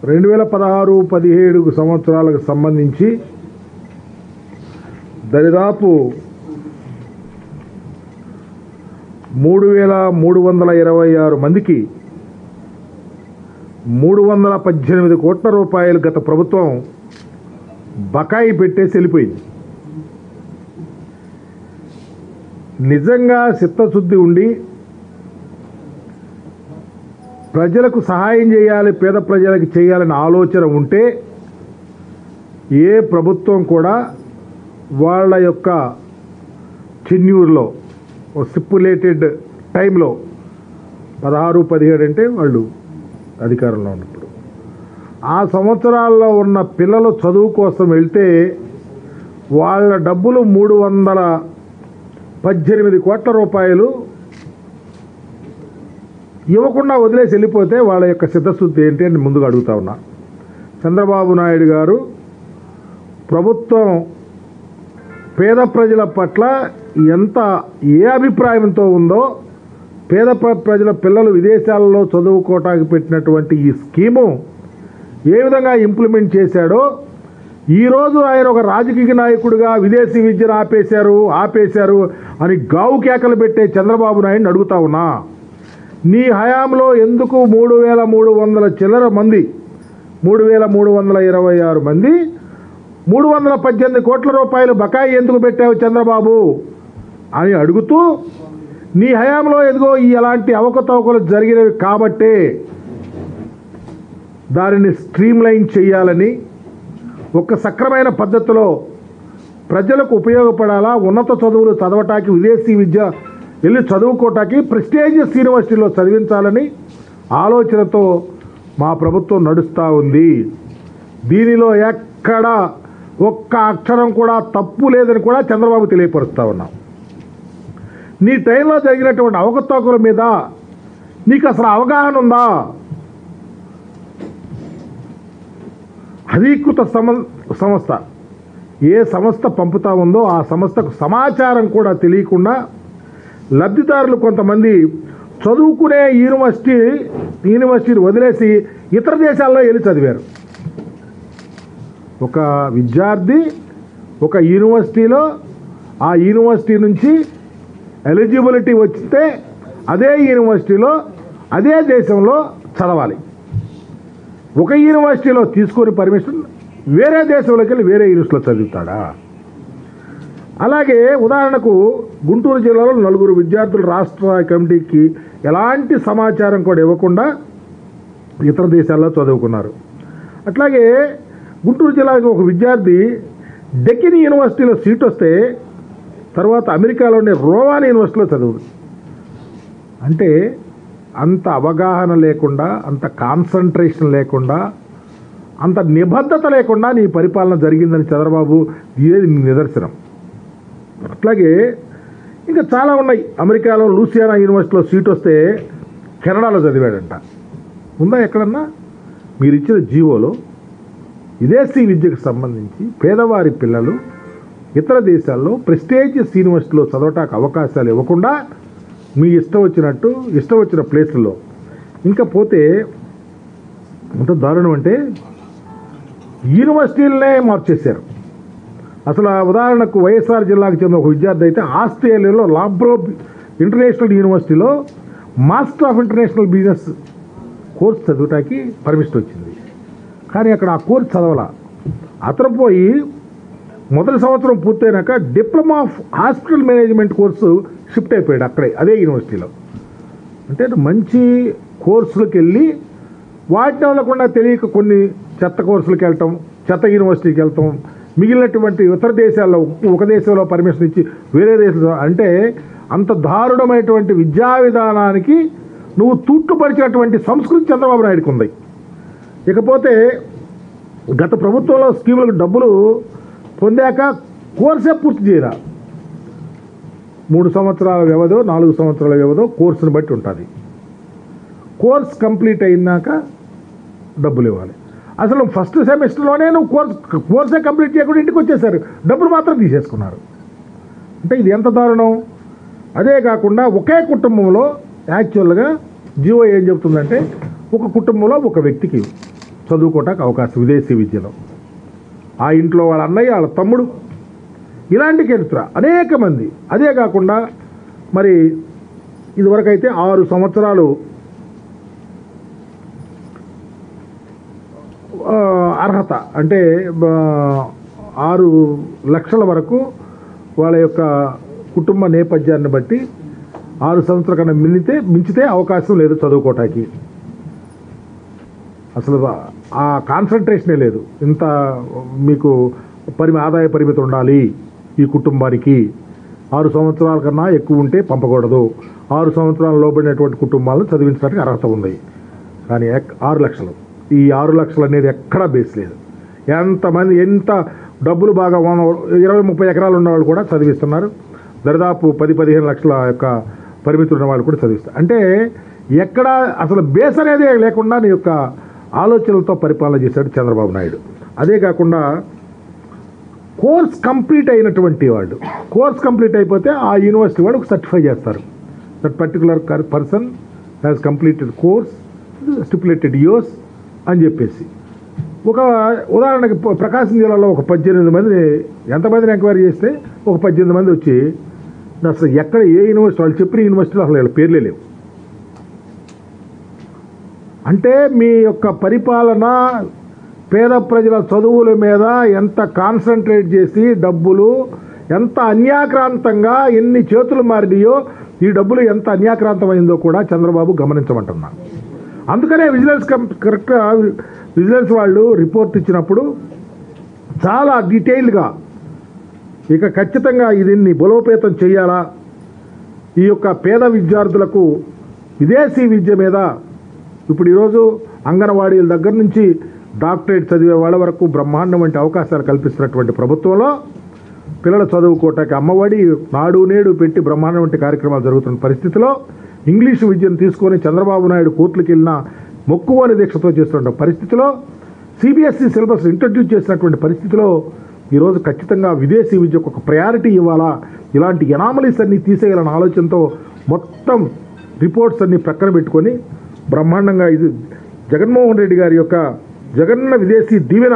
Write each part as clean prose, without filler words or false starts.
2016-17 సంవత్సరాలకు సంబంధించి దరిదాపు 3,326 మందికి 318 కోట్ల రూపాయలు గత ప్రభుత్వం బకాయి పెట్టేసి వెళ్ళిపోయింది. నిజంగా చిత్తశుద్ధి ఉండి ప్రజలకు సహాయం చేయాలి, పేద ప్రజలకు చేయాలని ఆలోచన ఉంటే ఏ ప్రభుత్వం కూడా వాళ్ళ యొక్క టెన్యూర్లో స్టిపులేటెడ్ టైంలో 16-17 అంటే వాళ్ళు అధికారంలో ఉన్నప్పుడు ఆ సంవత్సరాల్లో ఉన్న పిల్లలు చదువు కోసం వెళ్తే వాళ్ళ డబ్బులు 318 కోట్ల రూపాయలు ఇవ్వకుండా వదిలేసి వెళ్ళిపోతే వాళ్ళ యొక్క చిత్తశుద్ధి ఏంటి అని ముందుగా అడుగుతా ఉన్నా. చంద్రబాబు నాయుడు గారు ప్రభుత్వం పేద ప్రజల పట్ల ఏ అభిప్రాయంతో ఉందో, పేద ప్రజల పిల్లలు విదేశాలలో చదువుకోవటానికి పెట్టినటువంటి ఈ స్కీము ఏ విధంగా ఇంప్లిమెంట్ చేశాడో, ఈరోజు ఆయన ఒక రాజకీయ నాయకుడిగా విదేశీ విద్యను ఆపేశారు అని గావు కేకలు పెట్టే చంద్రబాబు నాయుడిని అడుగుతా ఉన్నా. నీ హయాంలో ఎందుకు 3,300 చిల్లర మంది 3,326 మంది 318 కోట్ల రూపాయలు బకాయి ఎందుకు పెట్టావు చంద్రబాబు అని అడుగుతూ, నీ హయాంలో ఎదుగో ఎలాంటి అవకతవకలు జరిగినవి కాబట్టే దానిని స్ట్రీమ్లైన్ చేయాలని, ఒక సక్రమైన పద్ధతిలో ప్రజలకు ఉపయోగపడాలా, ఉన్నత చదువులు చదవటానికి విదేశీ విద్య వెళ్ళి చదువుకోవటానికి ప్రెస్టీజియస్ యూనివర్సిటీలో చదివించాలని ఆలోచనతో మా ప్రభుత్వం నడుస్తూ ఉంది. దీనిలో ఎక్కడ ఒక్క అక్షరం కూడా తప్పు లేదని కూడా చంద్రబాబు తెలియపరుస్తూ ఉన్నాం. నీ టైంలో జరిగినటువంటి అవకతవకల మీద నీకు అసలు అవగాహన ఉందా? అధీకృత సంస్థ ఏ సంస్థ పంపుతా ఉందో ఆ సంస్థకు సమాచారం కూడా తెలియకుండా లబ్ధిదారులు కొంతమంది చదువుకునే యూనివర్సిటీని వదిలేసి ఇతర దేశాల్లో వెళ్ళి చదివారు. ఒక విద్యార్థి ఒక యూనివర్సిటీలో ఆ యూనివర్సిటీ నుంచి ఎలిజిబిలిటీ వచ్చితే అదే యూనివర్సిటీలో అదే దేశంలో చదవాలి. ఒక యూనివర్సిటీలో తీసుకొని పర్మిషన్ వేరే దేశంలోకి వెళ్ళి వేరే యూనివర్సిటీలో చదువుతాడా? అలాగే ఉదాహరణకు గుంటూరు జిల్లాలో 4 విద్యార్థులు రాష్ట్ర కమిటీకి ఎలాంటి సమాచారం కూడా ఇవ్వకుండా ఇతర దేశాల్లో చదువుకున్నారు. అట్లాగే గుంటూరు జిల్లాకి ఒక విద్యార్థి డెకిన్ యూనివర్సిటీలో సీట్ వస్తే తర్వాత అమెరికాలోని రోవాన్ యూనివర్సిటీలో చదువు. అంటే అంత అవగాహన లేకుండా, అంత కాన్సన్ట్రేషన్ లేకుండా, అంత నిబద్ధత లేకుండా నీ పరిపాలన జరిగిందని చంద్రబాబు ఇదే నిదర్శనం. అట్లాగే ఇంకా చాలా ఉన్నాయి. అమెరికాలో లూసియానా యూనివర్సిటీలో సీట్ వస్తే కెనడాలో చదివాడంట. ఉందా ఎక్కడన్నా? మీరు ఇచ్చిన జీవోలో విదేశీ విద్యకు సంబంధించి పేదవారి పిల్లలు ఇతర దేశాల్లో ప్రెస్టీజియస్ యూనివర్సిటీలో చదవటానికి అవకాశాలు ఇవ్వకుండా మీ ఇష్టం వచ్చిన ప్లేసుల్లో ఇంకా పోతే ఎంత దారుణం అంటే యూనివర్సిటీలనే మార్చేశారు. అసలు ఉదాహరణకు వైఎస్ఆర్ జిల్లాకు చెందిన ఒక విద్యార్థి అయితే ఆస్ట్రేలియాలో లాబ్రో ఇంటర్నేషనల్ యూనివర్సిటీలో master of international business course చదవటానికి పర్మిషన్ వచ్చింది. కానీ అక్కడ ఆ కోర్స్ చదవాల. అతను పోయి మొదటి సంవత్సరం పూర్తయినాక diploma of hospital management course shift అయిపోయాడు అదే యూనివర్సిటీలో. అంటే మంచి కోర్సులకు వెళ్ళి వాటిని వల్లకుండా తెలియక కొన్ని చెత్త కోర్సులకు వెళ్ళటం, చెత్త యూనివర్సిటీకి వెళ్తాం, మిగిలినటువంటి ఇతర దేశాల్లో ఒక దేశంలో పర్మిషన్ ఇచ్చి వేరే దేశంలో, అంటే అంత దారుణమైనటువంటి విద్యా విధానానికి నువ్వు తూట్టుపరిచినటువంటి సంస్కృతి చంద్రబాబు నాయుడుకు ఉంది. ఇకపోతే గత ప్రభుత్వంలో స్కీములకు డబ్బులు పొందాక కోర్సే పూర్తి చేయరా. 3 సంవత్సరాల వ్యవధో 4 సంవత్సరాల వ్యవధో కోర్సును బట్టి ఉంటుంది. కోర్స్ కంప్లీట్ అయినాక డబ్బులు ఇవ్వాలి. అసలు ఫస్ట్ సెమిస్టర్లోనే నువ్వు కోర్సే కంప్లీట్ చేయకుండా ఇంటికి వచ్చేసారు, డబ్బులు మాత్రం తీసేసుకున్నారు. అంటే ఇది ఎంత దారుణం. అదే కాకుండా ఒకే కుటుంబంలో యాక్చువల్గా జీవో ఏం చెప్తుందంటే ఒక కుటుంబంలో ఒక వ్యక్తికి చదువుకోవటానికి అవకాశం విదేశీ విద్యలో. ఆ ఇంట్లో వాళ్ళ అన్నయ్య, వాళ్ళ తమ్ముడు, ఇలాంటి చరిత్ర అనేక మంది. అదే కాకుండా మరి ఇదివరకైతే 6 సంవత్సరాలు అర్హత, అంటే 6 లక్షల వరకు వాళ్ళ యొక్క కుటుంబ నేపథ్యాన్ని బట్టి 6 సంవత్సరాల కన్నా మించితే అవకాశం లేదు చదువుకోవటానికి. అసలు ఆ కాన్సన్ట్రేషనే లేదు. ఇంత మీకు ఆదాయ పరిమితి ఉండాలి ఈ కుటుంబానికి, 6 సంవత్సరాల కన్నా ఎక్కువ ఉంటే పంపకూడదు, 6 సంవత్సరాల లోబడినటువంటి కుటుంబాలను చదివించడానికి అర్హత ఉంది. కానీ 6 లక్షలు, ఈ 6 లక్షలు అనేది ఎక్కడా బేస్ లేదు. ఎంతమంది ఎంత డబ్బులు బాగా 20-30 ఎకరాలు ఉన్నవాళ్ళు కూడా చదివిస్తున్నారు. దరిదాపు 10-15 లక్షల యొక్క పరిమితులు ఉన్న వాళ్ళు కూడా చదివిస్తారు. అంటే ఎక్కడ అసలు బేస్ అనేది లేకుండా నీ యొక్క ఆలోచనలతో పరిపాలన చేశాడు చంద్రబాబు నాయుడు. అదే కాకుండా కోర్స్ కంప్లీట్ అయినటువంటి వాళ్ళు, కోర్స్ కంప్లీట్ అయిపోతే ఆ యూనివర్సిటీ వాళ్ళు సర్టిఫై చేస్తారు, that particular person has completed course stipulated years అని చెప్పేసి. ఒక ఉదాహరణకి ప్రకాశం జిల్లాలో ఒక 18 మంది, ఎంతమందిని ఎంక్వైరీ చేస్తే ఒక 18 మంది వచ్చి అసలు ఎక్కడ ఏ యూనివర్సిటీ, వాళ్ళు చెప్పిన యూనివర్సిటీలో అసలు వీళ్ళ పేర్లే లేవు. అంటే మీ యొక్క పరిపాలన పేద ప్రజల చదువుల మీద ఎంత కాన్సన్ట్రేట్ చేసి డబ్బులు ఎంత అన్యాక్రాంతంగా ఎన్ని చేతులు మారినాయో, ఈ డబ్బులు ఎంత అన్యాక్రాంతమైందో కూడా చంద్రబాబు గమనించమంటున్నారు. అందుకనే కరెక్ట్గా విజిలెన్స్ వాళ్ళు రిపోర్ట్ ఇచ్చినప్పుడు చాలా డీటెయిల్గా ఇక ఖచ్చితంగా దీన్ని బలోపేతం చేయాలా, ఈ యొక్క పేద విద్యార్థులకు విదేశీ విద్య మీద ఇప్పుడు ఈరోజు అంగన్వాడీల దగ్గర నుంచి డాక్టరేట్ చదివే వాళ్ళ వరకు బ్రహ్మాండం వంటి అవకాశాలు కల్పిస్తున్నటువంటి ప్రభుత్వంలో పిల్లల చదువుకోవటానికి అమ్మఒడి, నాడు నేడు పెట్టి బ్రహ్మాండం వంటి కార్యక్రమాలు జరుగుతున్న పరిస్థితిలో ఇంగ్లీషు విద్యను తీసుకొని చంద్రబాబు నాయుడు కోర్టులకు వెళ్ళిన మొక్కువని దీక్షతో చేస్తున్న పరిస్థితిలో సిబిఎస్ఈ సిలబస్ ఇంట్రడ్యూస్ చేసినటువంటి పరిస్థితిలో ఈరోజు ఖచ్చితంగా విదేశీ విద్యకు ఒక ప్రయారిటీ ఇవ్వాలా, ఇలాంటి ఎనామలీస్ అన్నీ తీసేయాలన్న ఆలోచనతో మొత్తం రిపోర్ట్స్ అన్నీ ప్రక్కన పెట్టుకొని బ్రహ్మాండంగా ఇది జగన్మోహన్ రెడ్డి గారి యొక్క జగన్న విదేశీ దీవెన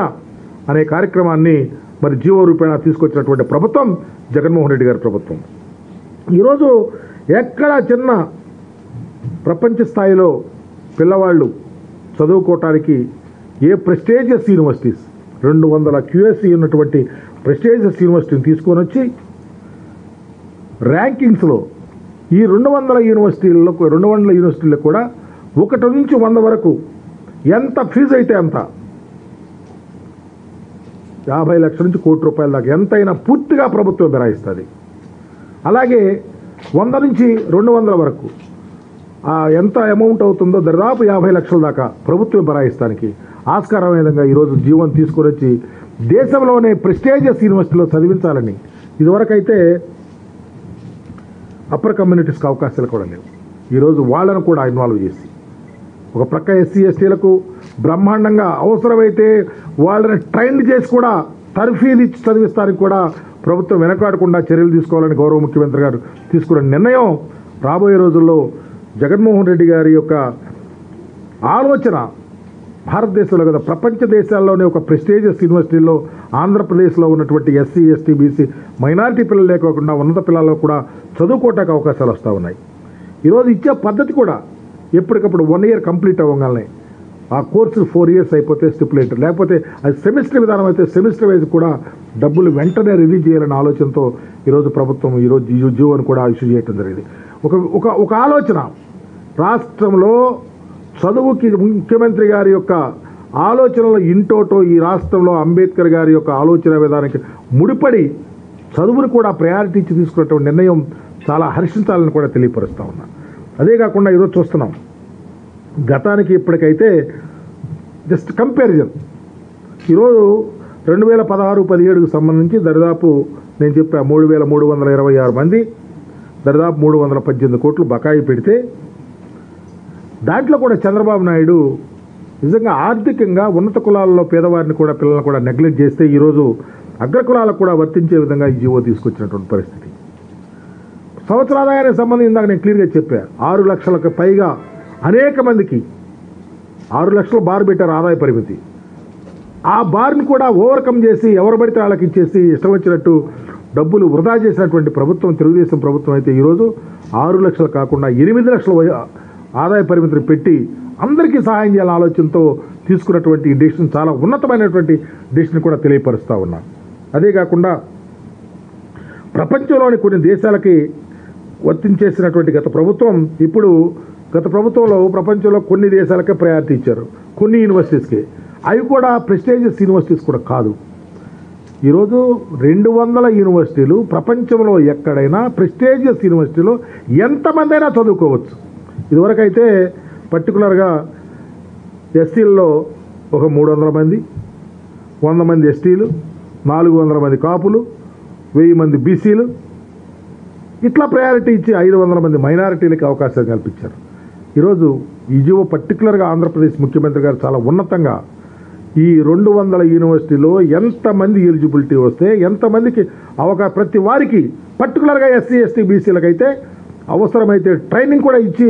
అనే కార్యక్రమాన్ని మరి జీవో రూపేణా తీసుకొచ్చినటువంటి ప్రభుత్వం జగన్మోహన్ రెడ్డి గారి ప్రభుత్వం. ఈరోజు ఎక్కడ చిన్న ప్రపంచ స్థాయిలో పిల్లవాళ్ళు చదువుకోవటానికి ఏ ప్రెస్టేజియస్ యూనివర్సిటీస్ 200 QSC ఉన్నటువంటి ప్రెస్టేజియస్ యూనివర్సిటీని తీసుకొని వచ్చి ర్యాంకింగ్స్లో ఈ 200 యూనివర్సిటీల్లో కూడా 1 నుంచి 100 వరకు ఎంత ఫీజు అయితే అంత 50 లక్షల నుంచి ₹1 కోటి దాకా ఎంతైనా పూర్తిగా ప్రభుత్వం బెరాయిస్తుంది. అలాగే 100 నుంచి 200 వరకు ఎంత అమౌంట్ అవుతుందో దాదాపు 50 లక్షల దాకా ప్రభుత్వం బరాయిస్తానికి ఆస్కారమైన విధంగా ఈరోజు జీవన్ తీసుకొని వచ్చి దేశంలోనే ప్రెస్టేజియస్ యూనివర్సిటీలో చదివించాలని. ఇదివరకైతే అప్పర్ కమ్యూనిటీస్కి అవకాశాలు కూడా లేవు. ఈరోజు వాళ్ళను కూడా ఇన్వాల్వ్ చేసి ఒక ప్రక్క SC STలకు బ్రహ్మాండంగా అవసరమైతే వాళ్ళని ట్రైన్ చేసి కూడా తర్ఫీదు ఇచ్చి చదివిస్తానికి కూడా ప్రభుత్వం వెనకాడకుండా చర్యలు తీసుకోవాలని గౌరవ ముఖ్యమంత్రి గారు తీసుకున్న నిర్ణయం రాబోయే రోజుల్లో జగన్మోహన్ రెడ్డి గారి యొక్క ఆలోచన భారతదేశంలో కదా ప్రపంచ దేశాల్లోనే ఒక ప్రెస్టీజియస్ యూనివర్సిటీల్లో ఆంధ్రప్రదేశ్లో ఉన్నటువంటి SC ST BC మైనారిటీ పిల్లలు లేకోకుండా ఉన్నత పిల్లల్లో కూడా చదువుకోవటానికి అవకాశాలు వస్తూ ఉన్నాయి. ఈరోజు ఇచ్చే పద్ధతి కూడా ఎప్పటికప్పుడు 1 year కంప్లీట్ అవ్వగానే ఆ కోర్సు 4 years అయిపోతే స్టిపులేటెడ్, లేకపోతే అది సెమిస్టర్ విధానం అయితే సెమిస్టర్ వైజ్ కూడా డబ్బులు వెంటనే రిలీజ్ చేయాలనే ఆలోచనతో ఈరోజు ప్రభుత్వం ఈరోజు జీవోను కూడా ఇష్యూ చేయడం జరిగింది. ఒక ఆలోచన రాష్ట్రంలో చదువుకి ముఖ్యమంత్రి గారి యొక్క ఆలోచనలు ఇంటోటో ఈ రాష్ట్రంలో అంబేద్కర్ గారి యొక్క ఆలోచన విధానానికి ముడిపడి చదువును కూడా ప్రయారిటీ ఇచ్చి తీసుకున్నటువంటి నిర్ణయం చాలా హర్షించాలని కూడా తెలియపరుస్తూ ఉన్నా. అదే కాకుండా ఈరోజు చూస్తున్నాం గతానికి ఇప్పటికైతే జస్ట్ కంపారిజన్ ఈరోజు 2016-17కు సంబంధించి దరిదాపు నేను చెప్పా 3,326 మంది దరిదాపు 318 కోట్లు బకాయి పెడితే దాంట్లో కూడా చంద్రబాబు నాయుడు నిజంగా ఆర్థికంగా ఉన్నత కులాల్లో పేదవారిని కూడా పిల్లలను కూడా నెగ్లెక్ట్ చేస్తే ఈరోజు అగ్రకులాలకు కూడా వర్తించే విధంగా ఈ జీవో తీసుకొచ్చినటువంటి పరిస్థితి. సంవత్సర ఆదాయానికి సంబంధించి ఇందాక నేను క్లియర్గా చెప్పా 6 లక్షలకు పైగా అనేక మందికి 6 లక్షల బార్ పెట్టారు ఆదాయ పరిమితి. ఆ బార్ని కూడా ఓవర్కమ్ చేసి ఎవరు పడితే వాళ్ళకి ఇచ్చేసి ఇష్టం వచ్చినట్టు డబ్బులు వృధా చేసినటువంటి ప్రభుత్వం తెలుగుదేశం ప్రభుత్వం అయితే ఈరోజు 6 లక్షలు కాకుండా 8 లక్షల ఆదాయ పరిమితిని పెట్టి అందరికీ సహాయం చేయాలనే ఆలోచనతో తీసుకున్నటువంటి ఈ డెసిషన్ చాలా ఉన్నతమైనటువంటి డెసిషన్ కూడా తెలియపరుస్తూ ఉన్నాను. అదే కాకుండా ప్రపంచంలోని కొన్ని దేశాలకి వర్తించేసినటువంటి గత ప్రభుత్వంలో ప్రపంచంలో కొన్ని దేశాలకే ప్రయారిటీ ఇచ్చారు, కొన్ని యూనివర్సిటీస్కి. అవి కూడా ప్రెస్టీజియస్ యూనివర్సిటీస్ కూడా కాదు. ఈరోజు 200 యూనివర్సిటీలు ప్రపంచంలో ఎక్కడైనా ప్రెస్టీజియస్ యూనివర్సిటీలో ఎంతమంది అయినా చదువుకోవచ్చు. ఇదివరకైతే పర్టికులర్గా ఎస్సీల్లో ఒక 300 మంది, 100 మంది ఎస్టీలు, 400 మంది కాపులు, 1000 మంది బీసీలు, ఇట్లా ప్రయారిటీ ఇచ్చి 500 మంది మైనారిటీలకి అవకాశం కల్పించారు. ఈరోజు ఈ జీవో పర్టికులర్గా ఆంధ్రప్రదేశ్ ముఖ్యమంత్రి గారు చాలా ఉన్నతంగా ఈ 200 యూనివర్సిటీలో ఎంతమంది ఎలిజిబిలిటీ వస్తే ఎంతమందికి ప్రతి వారికి పర్టికులర్గా ఎస్సీ ఎస్టీ బీసీలకు అయితే అవసరమైతే ట్రైనింగ్ కూడా ఇచ్చి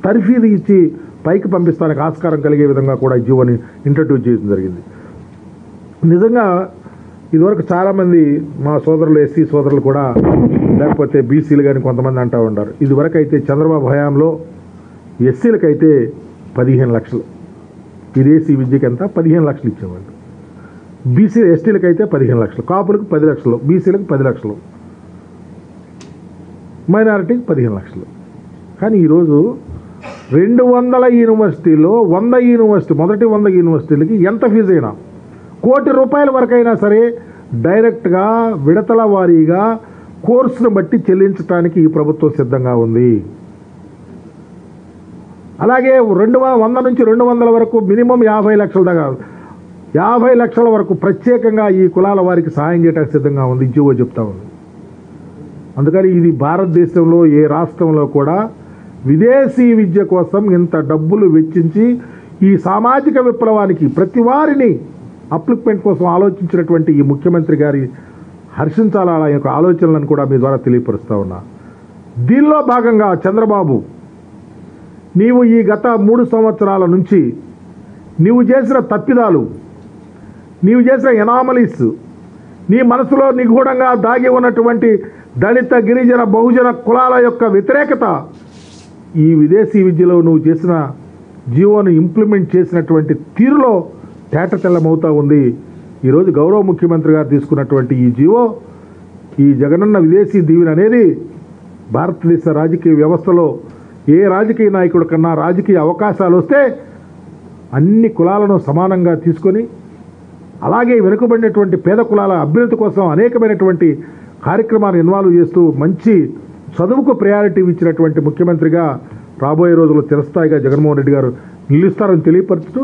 తర్ఫీదు ఇచ్చి పైకి పంపిస్తానికి ఆస్కారం కలిగే విధంగా కూడా ఈ జీవోని ఇంట్రడ్యూస్ చేయడం జరిగింది. నిజంగా ఇదివరకు చాలామంది మా సోదరులు ఎస్సీ సోదరులు కూడా లేకపోతే బీసీలు కానీ కొంతమంది అంటూ ఉంటారు, ఇదివరకు అయితే చంద్రబాబు హయాంలో ఎస్సీలకైతే 15 లక్షలు, విదేశీ విద్యకి ఎంత 15 లక్షలు ఇచ్చేవాళ్ళు, బీసీ ఎస్టీలకు అయితే 15 లక్షలు, కాపులకు 10 లక్షలు, బీసీలకు 10 లక్షలు, మైనారిటీకి 15 లక్షలు. కానీ ఈరోజు 200 యూనివర్సిటీలో 100 యూనివర్సిటీ మొదటి 100 యూనివర్సిటీలకి ఎంత ఫీజు అయినా ₹1 కోటి వరకైనా సరే డైరెక్ట్గా విడతల వారీగా కోర్సును బట్టి చెల్లించడానికి ఈ ప్రభుత్వం సిద్ధంగా ఉంది. అలాగే 100 నుంచి 200 వరకు మినిమం 50 లక్షల దాకా 50 లక్షల వరకు ప్రత్యేకంగా ఈ కులాల వారికి సహాయం చేయడానికి సిద్ధంగా ఉంది జీవో చెప్తా ఉంది. అందుకని ఇది భారతదేశంలో ఏ రాష్ట్రంలో కూడా విదేశీ విద్య కోసం ఇంత డబ్బులు వెచ్చించి ఈ సామాజిక విప్లవానికి ప్రతి వారిని అప్లిక్మెంట్ కోసం ఆలోచించినటువంటి ఈ ముఖ్యమంత్రి గారి హర్షించాల యొక్క ఆలోచనలను కూడా మీ ద్వారా తెలియపరుస్తూ ఉన్నా. దీనిలో భాగంగా చంద్రబాబు, నీవు ఈ గత 3 సంవత్సరాల నుంచి నీవు చేసిన తప్పిదాలు, నీవు చేసిన ఎనామలీస్, నీ మనసులో నిగూఢంగా దాగి ఉన్నటువంటి దళిత గిరిజన బహుజన కులాల యొక్క వ్యతిరేకత ఈ విదేశీ విద్యలో నువ్వు చేసిన జీవోను ఇంప్లిమెంట్ చేసినటువంటి తీరులో తేటతెల్లమవుతూ ఉంది. ఈరోజు గౌరవ ముఖ్యమంత్రి గారు తీసుకున్నటువంటి ఈ జీవో, ఈ జగనన్న విదేశీ దీవెన అనేది భారతదేశ రాజకీయ వ్యవస్థలో ఏ రాజకీయ నాయకుడి కన్నా రాజకీయ అవకాశాలు వస్తే అన్ని కులాలను సమానంగా తీసుకొని అలాగే వెనుకబడినటువంటి పేద కులాల అభ్యున్నతి కోసం అనేకమైనటువంటి కార్యక్రమాలు ఇన్వాల్వ్ చేస్తూ మంచి చదువుకు ప్రయారిటీ ఇచ్చినటువంటి ముఖ్యమంత్రిగా రాబోయే రోజుల్లో చిరస్థాయిగా జగన్మోహన్ రెడ్డి గారు నిలుస్తారని తెలియపరుస్తూ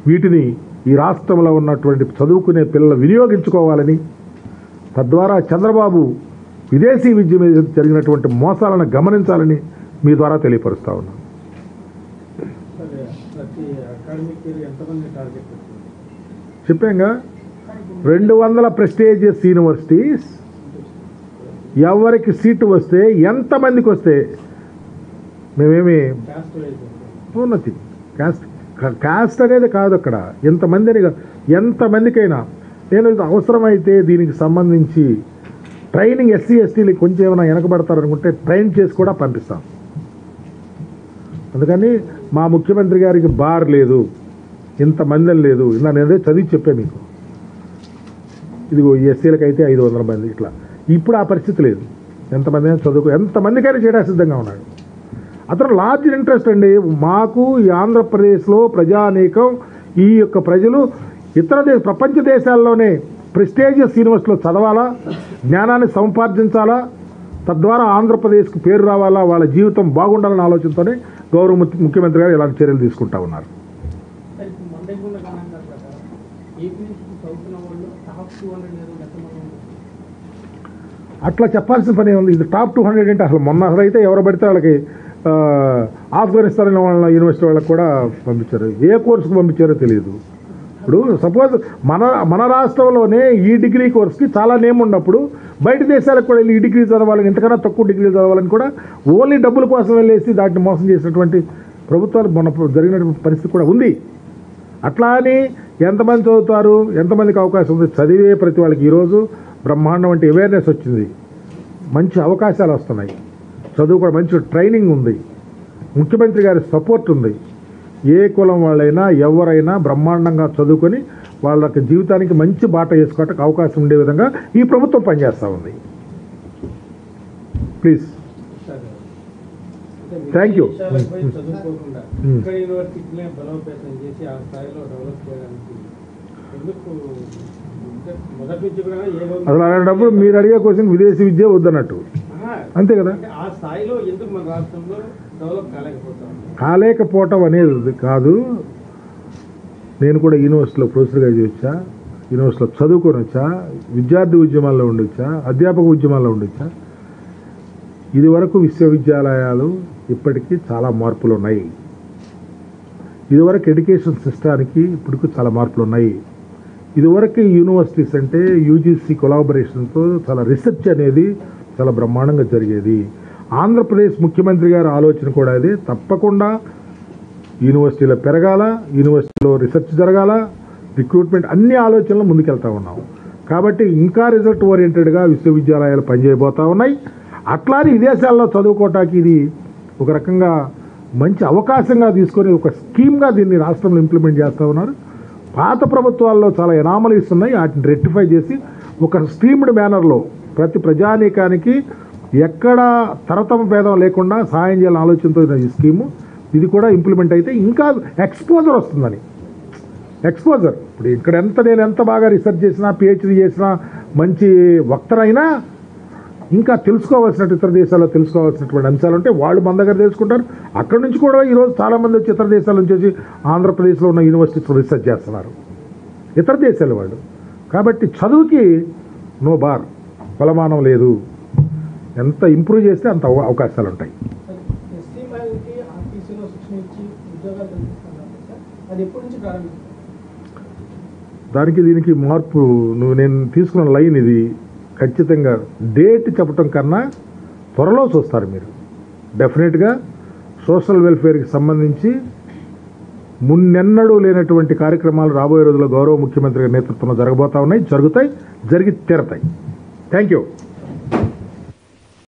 వీటిని ఈ రాష్ట్రంలో ఉన్నటువంటి చదువుకునే పిల్లలు వినియోగించుకోవాలని, తద్వారా చంద్రబాబు విదేశీ విద్య మీద జరిగినటువంటి మోసాలను గమనించాలని మీ ద్వారా తెలియపరుస్తూ ఉన్నాను. చెప్పాంగా 200 ప్రెస్టీజియస్ యూనివర్సిటీస్ ఎవరికి సీటు వస్తే ఎంతమందికి వస్తే మేమేమి ఉన్నది కాస్ట్ అనేది కాదు అక్కడ, ఎంతమందికైనా నేను అవసరమైతే దీనికి సంబంధించి ట్రైనింగ్ ఎస్సీ ఎస్టీలకి కొంచెం ఏమైనా వెనకబడతారనుకుంటే ట్రైన్ చేసి కూడా పంపిస్తాం. అందుకని మా ముఖ్యమంత్రి గారికి బార్ లేదు, ఇంతమంది లేదు. నేను చదివి చెప్పాను మీకు, ఇదిగో ఎస్సీలకు అయితే 500 మంది, ఇట్లా. ఇప్పుడు ఆ పరిస్థితి లేదు. ఎంతమంది ఎంతమందికైనా చేయడానికి సిద్ధంగా ఉన్నాడు. అతను లార్జ్ ఇంట్రెస్ట్ అండి. మాకు ఈ ఆంధ్రప్రదేశ్లో ప్రజానీకం, ఈ యొక్క ప్రజలు ప్రపంచ దేశాల్లోనే ప్రెస్టీజియస్ యూనివర్సిటీలో చదవాలా, జ్ఞానాన్ని సంపార్జించాలా, తద్వారా ఆంధ్రప్రదేశ్కు పేరు రావాలా, వాళ్ళ జీవితం బాగుండాలనే ఆలోచనతోనే గౌరవ ముఖ్యమంత్రి గారు ఇలాంటి చర్యలు తీసుకుంటా ఉన్నారు. అట్లా చెప్పాల్సిన పని ఉంది. ఇది టాప్ 200 అంటే అసలు అయితే ఎవరు పడితే వాళ్ళకి ఆఫ్ఘనిస్తాన్ వాళ్ళ యూనివర్సిటీ వాళ్ళకి కూడా పంపించారు. ఏ కోర్సుకు పంపించారో తెలియదు. ఇప్పుడు సపోజ్ మన రాష్ట్రంలోనే ఈ డిగ్రీ కోర్స్కి చాలా నేమ్ ఉన్నప్పుడు బయట దేశాలకు కూడా వెళ్ళి ఈ డిగ్రీ చదవాలని, ఇంతకన్నా తక్కువ డిగ్రీ చదవాలని కూడా ఓన్లీ డబ్బుల కోసం వెళ్ళేసి దాన్ని మోసం చేసినటువంటి ప్రభుత్వాలు మొన్న జరిగిన పరిస్థితి కూడా ఉంది. అట్లా అని ఎంతమంది చదువుతారు, ఎంతమందికి అవకాశం ఉంది? చదివే ప్రతి వాళ్ళకి ఈరోజు బ్రహ్మాండం అంటే అవేర్నెస్ వచ్చింది, మంచి అవకాశాలు వస్తున్నాయి, చదువు కూడా మంచి ట్రైనింగ్ ఉంది, ముఖ్యమంత్రి గారి సపోర్ట్ ఉంది. ఏ కులం వాళ్ళైనా ఎవరైనా బ్రహ్మాండంగా చదువుకొని వాళ్ళకి జీవితానికి మంచి బాట వేసుకోవడానికి అవకాశం ఉండే విధంగా ఈ ప్రభుత్వం పనిచేస్తూ ఉంది. Please, thank you. అసలు అలాంటప్పుడు మీరు అడిగే క్వశ్చన్ విదేశీ విద్య వద్దన్నట్టు, అంతే కదా. కాలేకపోవటం అనేది కాదు. నేను కూడా యూనివర్సిటీలో ప్రొఫెసర్గా వచ్చా, యూనివర్సిటీలో చదువుకొని వచ్చా, విద్యార్థి ఉద్యమాల్లో ఉండొచ్చా, అధ్యాపక ఉద్యమాల్లో ఉండొచ్చా. ఇదివరకు విశ్వవిద్యాలయాలు ఇప్పటికీ చాలా మార్పులు ఉన్నాయి. ఇదివరకు ఎడ్యుకేషన్ సిస్టానికి ఇప్పటికీ చాలా మార్పులు ఉన్నాయి. ఇదివరకు యూనివర్సిటీస్ అంటే యూజీసీ కొలాబరేషన్తో చాలా రీసెర్చ్ అనేది చాలా బ్రహ్మాండంగా జరిగేది. ఆంధ్రప్రదేశ్ ముఖ్యమంత్రి గారి ఆలోచన కూడా అదే, తప్పకుండా యూనివర్సిటీలో పెరగాల, యూనివర్సిటీలో రీసెర్చ్ జరగాల, రిక్రూట్మెంట్ అన్ని ఆలోచనలు ముందుకెళ్తూ ఉన్నాం. కాబట్టి ఇంకా రిజల్ట్ ఓరియంటెడ్గా విశ్వవిద్యాలయాలు పనిచేయబోతూ ఉన్నాయి. అట్లానే విదేశాల్లో చదువుకోవటానికి ఇది ఒక రకంగా మంచి అవకాశంగా తీసుకొని ఒక స్కీమ్గా దీన్ని రాష్ట్రంలో ఇంప్లిమెంట్ చేస్తూ ఉన్నారు. పాత ప్రభుత్వాల్లో చాలా ఎనామలీస్ ఉన్నాయి, వాటిని రెక్టిఫై చేసి ఒక స్ట్రీమ్డ్ మేనర్లో ప్రతి ప్రజానీకానికి ఎక్కడ తరతమ భేదం లేకుండా సహాయం చేయాలని ఆలోచనతో ఈ స్కీము. ఇది కూడా ఇంప్లిమెంట్ అయితే ఇంకా ఎక్స్పోజర్ వస్తుందని. ఎక్స్పోజర్ ఇప్పుడు ఇక్కడ నేను ఎంత బాగా రీసెర్చ్ చేసినా, పిహెచ్డీ చేసినా, మంచి వక్తరైనా ఇంకా తెలుసుకోవాల్సినట్టు ఇతర దేశాల్లో తెలుసుకోవాల్సినటువంటి అంశాలు ఉంటే వాళ్ళు మన దగ్గర తెలుసుకుంటారు. అక్కడి నుంచి కూడా ఈరోజు చాలామంది వచ్చి ఇతర దేశాల నుంచి వచ్చి ఆంధ్రప్రదేశ్లో ఉన్న యూనివర్సిటీస్లో రీసెర్చ్ చేస్తున్నారు, ఇతర దేశాల వాళ్ళు. కాబట్టి చదువుకి నో బార్, కొలమానం లేదు. ఎంత ఇంప్రూవ్ చేస్తే అంత అవకాశాలు ఉంటాయి. దానికి దీనికి మార్పు నేను తీసుకున్న లైన్ ఇది. ఖచ్చితంగా డేట్ చెప్పడం కన్నా త్వరలో చూస్తారు మీరు. డెఫినెట్గా సోషల్ వెల్ఫేర్కి సంబంధించి మున్నెన్నడూ లేనటువంటి కార్యక్రమాలు రాబోయే రోజుల్లో గౌరవ ముఖ్యమంత్రి గారి నేతృత్వంలో జరగబోతా ఉన్నాయి, జరుగుతాయి, జరిగి తీరతాయి. Thank you.